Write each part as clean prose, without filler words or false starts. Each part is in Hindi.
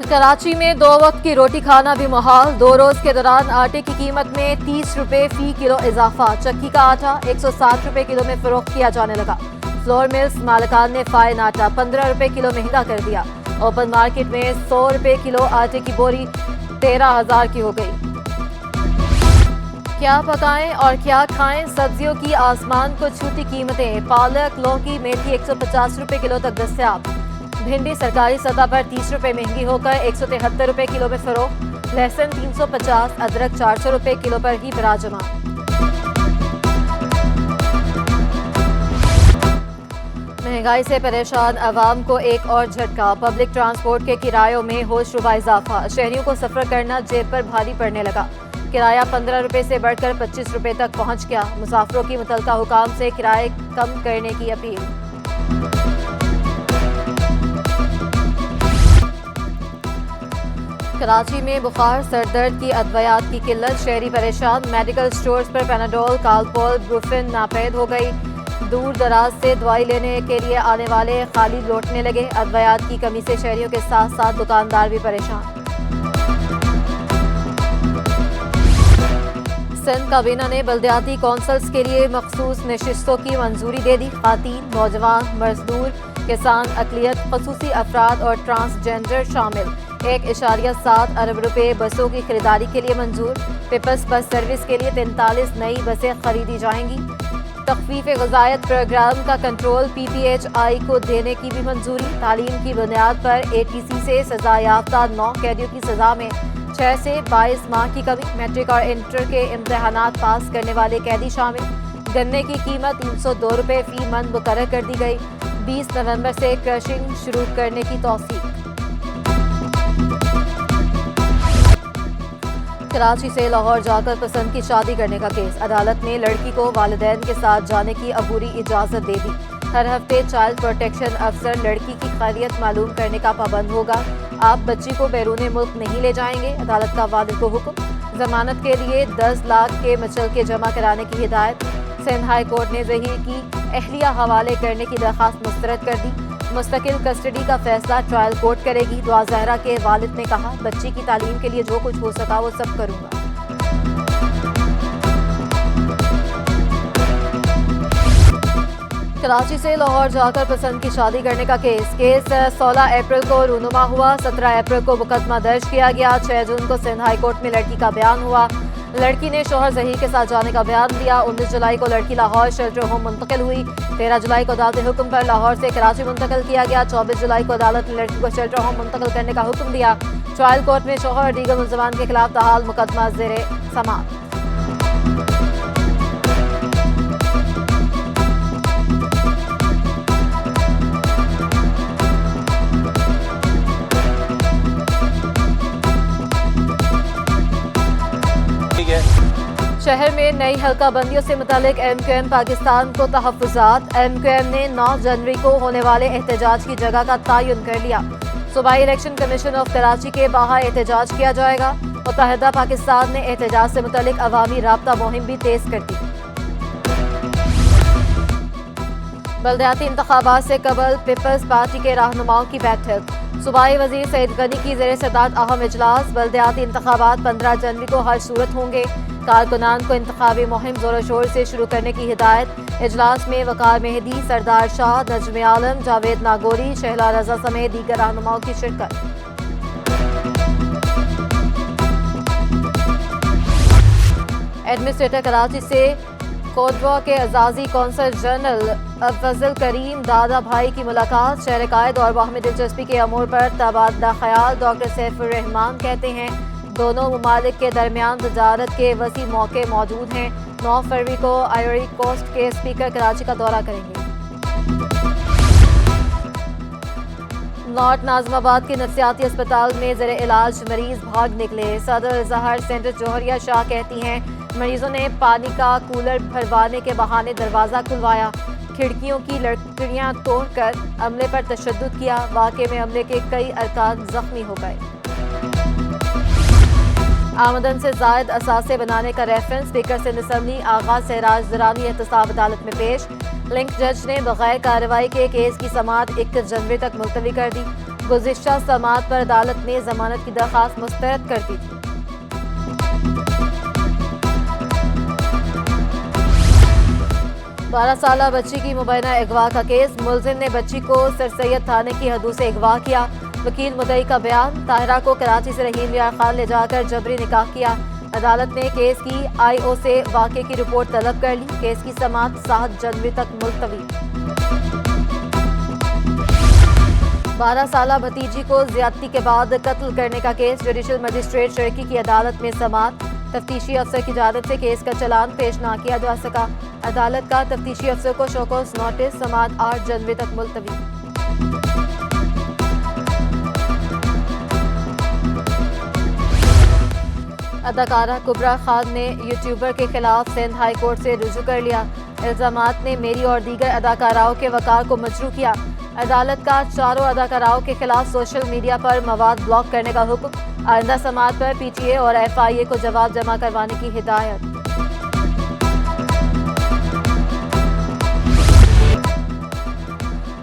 कराची में 2 वक्त की रोटी खाना भी मुहाल। 2 रोज के दौरान आटे की कीमत में 30 रुपए फी किलो इजाफा। चक्की का आटा 160 रुपए किलो में फरोख्त किया जाने लगा। फ्लोर मिल्स मालिकान ने फाइन आटा 15 रुपए किलो महंगा कर दिया। ओपन मार्केट में 100 रुपए किलो आटे की बोरी 13,000 की हो गई। क्या पकाएं और क्या खाएं, सब्जियों की आसमान को छूती कीमतें। पालक, लौकी, मेथी 150 रुपए किलो तक दस्तयाब। भिंडी सरकारी सतह पर 30 रुपए महंगी होकर 173 रुपए किलो में फरोख्त। लहसुन 350, अदरक 400 रुपए किलो पर ही विराजमान। महंगाई से परेशान अवाम को एक और झटका। पब्लिक ट्रांसपोर्ट के किरायों में होशरुबा इजाफा। शहरियों को सफर करना जेब पर भारी पड़ने लगा। किराया 15 रुपए से बढ़कर 25 रुपए तक पहुंच गया। मुसाफिरों की मुतल्लिका हुकाम से किराए कम करने की अपील। कराची में बुखार, सरदर्द की अद्वियात की किल्लत। शहरी परेशान। मेडिकल स्टोर्स पर पैनाडोल, कालपोल, ब्रूफिन नापैद हो गई। दूर दराज से दवाई लेने के लिए आने वाले खाली लौटने लगे। अद्वियात की कमी से शहरियों के साथ साथ दुकानदार भी परेशान। सिंध काबीना ने बल्दियाती कौंसल्स के लिए मखसूस नशिस्तों की मंजूरी दे दी। खातीन, नौजवान, मजदूर, किसान, अकलियत, खसूसी अफराद और ट्रांसजेंडर शामिल। 1.7 अरब रुपए बसों की खरीदारी के लिए मंजूर। पीपल्स बस सर्विस के लिए 43 नई बसें खरीदी जाएंगी। तखफीफ ग़िज़ायत प्रोग्राम का कंट्रोल PPHI को देने की भी मंजूरी। तालीम की बुनियाद पर ATC से सजा याफ्ता 9 कैदियों की सजा में 6 से 22 माह की कमी। मैट्रिक और इंटर के इम्तहानात पास करने वाले कैदी शामिल। गन्ने की कीमत 302 रुपए फी मन मुकर्रर कर दी गई। 20 नवंबर से क्रशिंग शुरू करने की तौसीक। कराची से लाहौर जाकर पसंद की शादी करने का केस। अदालत ने लड़की को वालिदैन के साथ जाने की अबूरी इजाजत दे दी। हर हफ्ते चाइल्ड प्रोटेक्शन अफसर लड़की की खैरियत मालूम करने का पाबंद होगा। आप बच्ची को बैरून मुल्क नहीं ले जाएंगे। अदालत का वालिद को हुक्म। जमानत के लिए 10 लाख के मचलके जमा कराने की हिदायत। सिंध हाई कोर्ट ने ज़हीर की अहलिया हवाले करने की दरख्वास्त मुस्तरद कर दी। मुस्तकिल कस्टडी का फैसला ट्रायल कोर्ट करेगी। दुआ जहरा के वालिद ने कहा, बच्ची की तालीम के लिए जो कुछ हो सका वो सब करूंगा। कराची से लाहौर जाकर पसंद की शादी करने का केस 16 अप्रैल को रूनुमा हुआ। 17 अप्रैल को मुकदमा दर्ज किया गया। 6 जून को सिंध हाई कोर्ट में लड़की का बयान हुआ। लड़की ने शोहर ज़हीर के साथ जाने का बयान दिया। 19 जुलाई को लड़की लाहौर शेल्टर होम मुंतकिल हुई। 13 जुलाई को अदालती हुक्म पर लाहौर से कराची मुंतकिल किया गया। 24 जुलाई को अदालत ने लड़की को शेल्टर होम मुंतकिल करने का हुक्म दिया। ट्रायल कोर्ट में शोहर और दीगर मुल्ज़मान के खिलाफ ताहाल मुकदमा ज़ेरे समाअत। शहर में नई हल्का बंदियों से मुतालिक MQM पाकिस्तान को तहफ़्फ़ुज़ात। MQM ने 9 जनवरी को होने वाले एहतजाज की जगह का तयन कर लिया। सूबाई इलेक्शन कमीशन ऑफ कराची के बाहर एहतजाज किया जाएगा। मुत्तहिदा पाकिस्तान ने एहतजाज से मुतालिक अवामी राब्ता मुहिम भी तेज कर दी। बल्दियाती इंतखाबात से कबल पीपल्स पार्टी के रहनुमाओं की बैठक। सूबाई वजीर सईद गनी की ज़ेर सदारत अहम इजलास। बल्दियाती इंतखाबात 15 जनवरी को हर सूरत होंगे। कारकुनान को इंतखाबी मुहिम जोर शोर से शुरू करने की हिदायत। इजलास में वकार मेहदी, सरदार शाह, नजम आलम, जावेद नागौरी, शहला रजा समेत दीगर रहनुमाओं की शिरकत। एडमिनिस्ट्रेटर कराची से कोटवा के एजाजी कौंसल जनरल फजल करीम दादा भाई की मुलाकात। शहर कायद और बाहमी दिलचस्पी के अमूर पर तबादला ख्याल। डॉक्टर सैफुर रहमान कहते हैं दोनों ममालिक के दरमियान तजारत के वसी मौके मौजूद हैं। 9 फरवरी को आइवरी कोस्ट के स्पीकर कराची का दौरा करेंगे। नॉर्थ नाजमाबाद के नफ्सियाती अस्पताल में ज़ेर इलाज मरीज भाग निकले। सदर जहर सेंटर जोहरिया शाह कहती हैं मरीजों ने पानी का कूलर भरवाने के बहाने दरवाज़ा खुलवाया। खिड़कियों की लकड़ियां तोड़कर अमले पर तशद्दुद किया। वाक़े में अमले के कई अरकान जख्मी हो गए। आमदन से जायद असासे बनाने का रेफरेंस स्पीकर सिंध असम्बली आगा सहराज दुरानी एहतसाब अदालत में पेश। लिंक जज ने बगैर कार्रवाई के केस की समाअत 21 जनवरी तक मुलतवी कर दी। गुज़िश्ता समाअत पर अदालत ने जमानत की दरख्वास्त मुस्तरद कर दी थी। 12 साला बच्ची की मुबैना अगवा का केस। मुलजिम ने बच्ची को सरसैयद थाने की हदूद से अगवा किया। वकील मुद्दई का बयान, ताहिरा को कराची से रहीम यार खान ले जाकर जबरी निकाह किया। अदालत ने केस की IO से वाक़े की रिपोर्ट तलब कर ली। केस की समाअत 7 जनवरी तक मुलतवी। 12 साला भतीजी को ज्यादती के बाद कत्ल करने का केस। जुडिशल मजिस्ट्रेट शर्की की अदालत में समाअत। तफ्तीशी अफसर की जानिब से केस का चलान पेश ना किया जा सका। अदालत का तफ्तीशी अफसर को शोकॉज नोटिस। समाअत 8 जनवरी तक मुलतवी। अदाकारा कुबरा खान ने यूट्यूबर के खिलाफ सिंध हाई कोर्ट से रुजू कर लिया। इल्जामात ने मेरी और दीगर अदाकाराओं के वकार को मजरू किया। अदालत का चारों अदाकाराओं के खिलाफ सोशल मीडिया पर मवाद ब्लॉक करने का हुक्म। आइंदा समाअत पर PTA और FIA को जवाब जमा करवाने की हिदायत।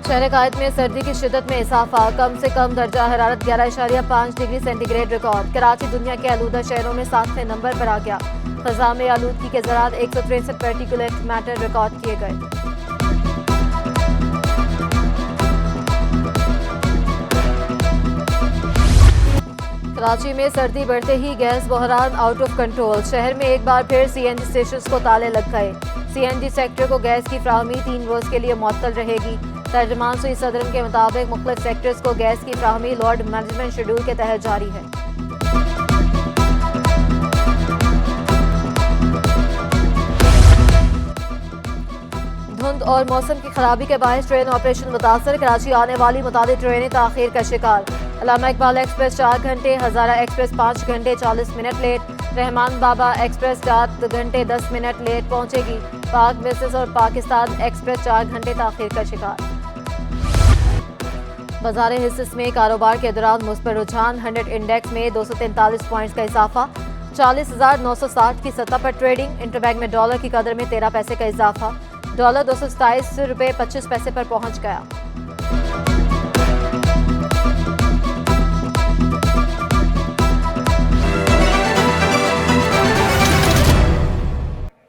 शहर कायद में सर्दी की शिद्दत में इजाफा। कम से कम दर्जा हरारत 11.5 डिग्री सेंटीग्रेड रिकॉर्ड। कराची दुनिया के आलूदा शहरों में 7वें नंबर पर आ गया। फ़ज़ा में आलूदगी के ज़रात 163 पार्टिकुलेट मैटर रिकॉर्ड किए गए। कराची में सर्दी बढ़ते ही गैस बहरान आउट ऑफ कंट्रोल। शहर में एक बार फिर CNG स्टेशन को ताले लग गए। CNG सेक्टर को गैस की फ्राहमी 3 रोज के लिए मुअत्तल रहेगी। तर्जमान सुई सदरन के मुताबिक मुख्तलिफ सेक्टर्स को गैस की फ्राहमी लोड मैनेजमेंट शेड्यूल के तहत जारी है। धुंध और मौसम की खराबी के बायस ट्रेन ऑपरेशन मुतासर। कराची आने वाली मुतादिद ट्रेनें ताखीर का शिकार। अल्लामा इकबाल एक्सप्रेस 4 घंटे, हज़ारा एक्सप्रेस 5 घंटे 40 मिनट लेट। रहमान बाबा एक्सप्रेस 4 घंटे 10 मिनट लेट पहुंचेगी। पाक मिसेस और पाकिस्तान एक्सप्रेस 4 घंटे ताखीर का शिकार। बाजार हिस्स में कारोबार के दौरान मुस्बत रुझान। 100 इंडेक्स में 243 पॉइंट्स का इजाफा। 40,960 की सतह पर ट्रेडिंग। इंटरबैंक में डॉलर की कदर में 13 पैसे का इजाफा। डॉलर 227 रुपये 25 पैसे पर पहुंच गया।